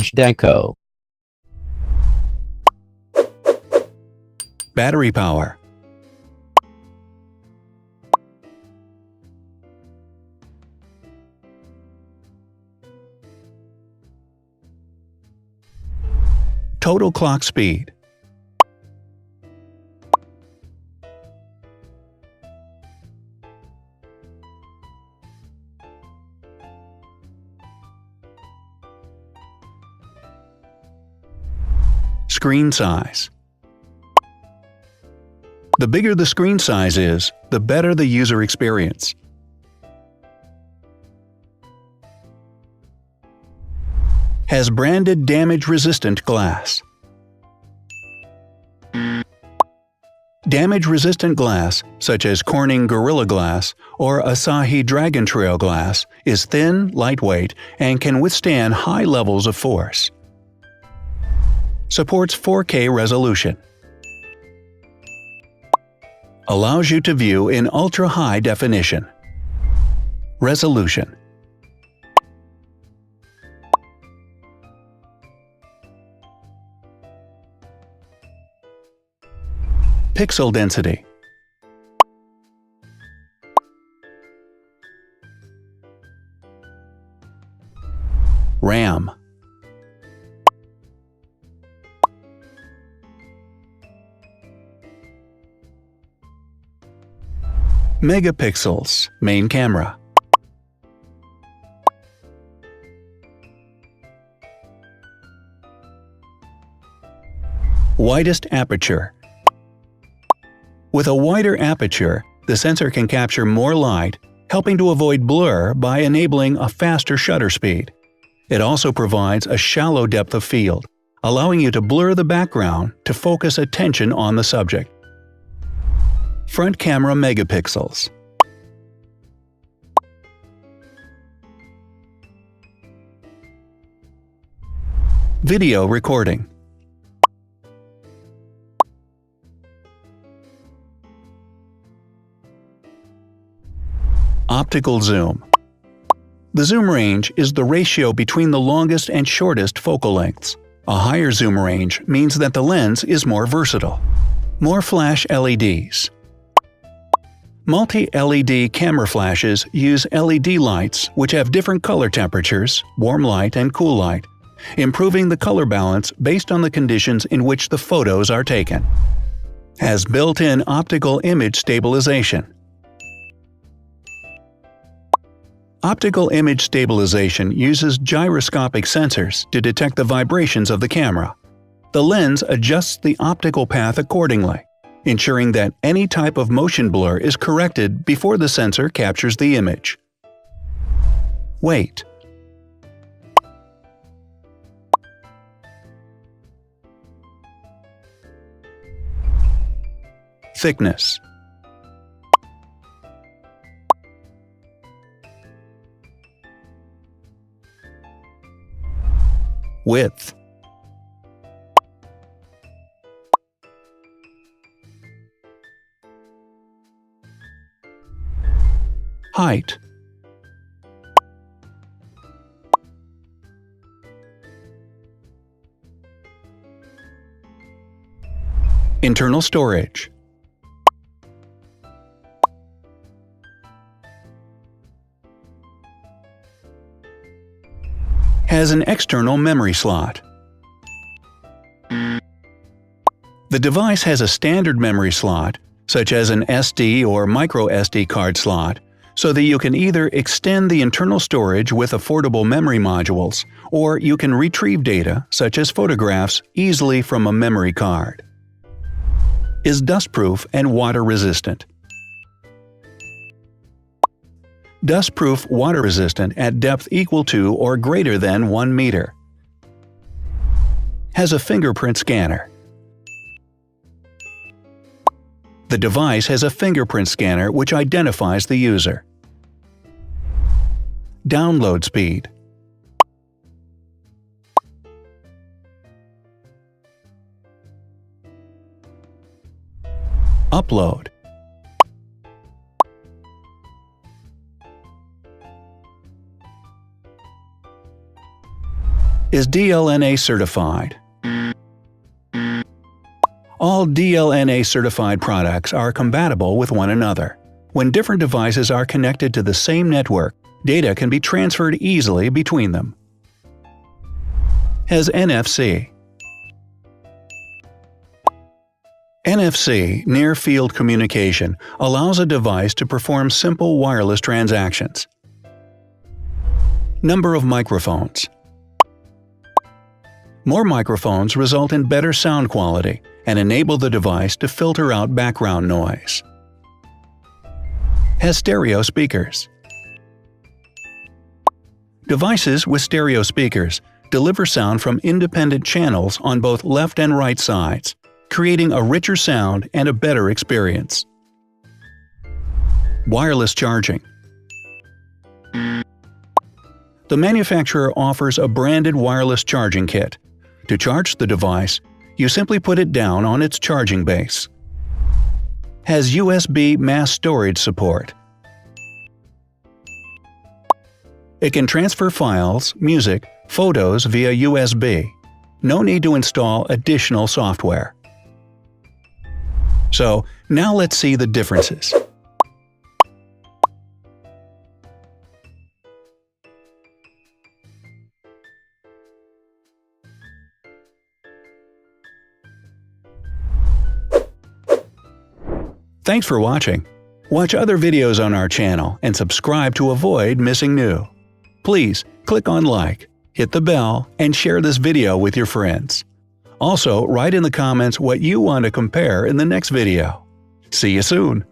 Zhdanko. Battery power. Total clock speed. Screen size. The bigger the screen size is, the better the user experience. Has branded damage-resistant glass. Damage-resistant glass, such as Corning Gorilla Glass or Asahi Dragon Trail glass, is thin, lightweight, and can withstand high levels of force. Supports 4K resolution. Allows you to view in ultra-high definition. Resolution. Pixel density. RAM. Megapixels, main camera. Widest aperture. With a wider aperture, the sensor can capture more light, helping to avoid blur by enabling a faster shutter speed. It also provides a shallow depth of field, allowing you to blur the background to focus attention on the subject. Front camera megapixels. Video recording. Optical zoom. The zoom range is the ratio between the longest and shortest focal lengths. A higher zoom range means that the lens is more versatile. More flash LEDs. Multi-LED camera flashes use LED lights which have different color temperatures, warm light and cool light, improving the color balance based on the conditions in which the photos are taken. Has built-in optical image stabilization. Optical image stabilization uses gyroscopic sensors to detect the vibrations of the camera. The lens adjusts the optical path accordingly, ensuring that any type of motion blur is corrected before the sensor captures the image. Weight. Thickness. Width. Height. Internal storage. Has an external memory slot. The device has a standard memory slot, such as an SD or micro SD card slot, so that you can either extend the internal storage with affordable memory modules, or you can retrieve data, such as photographs, easily from a memory card. Is dustproof and water-resistant. Dustproof water-resistant at depth equal to or greater than 1 meter. Has a fingerprint scanner. The device has a fingerprint scanner which identifies the user. Download speed. Upload. is DLNA certified. All DLNA certified products are compatible with one another. When different devices are connected to the same network, data can be transferred easily between them. Has NFC. NFC, Near Field Communication, allows a device to perform simple wireless transactions. Number of microphones. More microphones result in better sound quality and enable the device to filter out background noise. Has stereo speakers. Devices with stereo speakers deliver sound from independent channels on both left and right sides, creating a richer sound and a better experience. Wireless charging. The manufacturer offers a branded wireless charging kit. To charge the device, you simply put it down on its charging base. Has USB mass storage support. It can transfer files, music, photos via USB. No need to install additional software. So, now let's see the differences. Thanks for watching. Watch other videos on our channel and subscribe to avoid missing new. Please click on like, hit the bell, and share this video with your friends. Also, write in the comments what you want to compare in the next video. See you soon!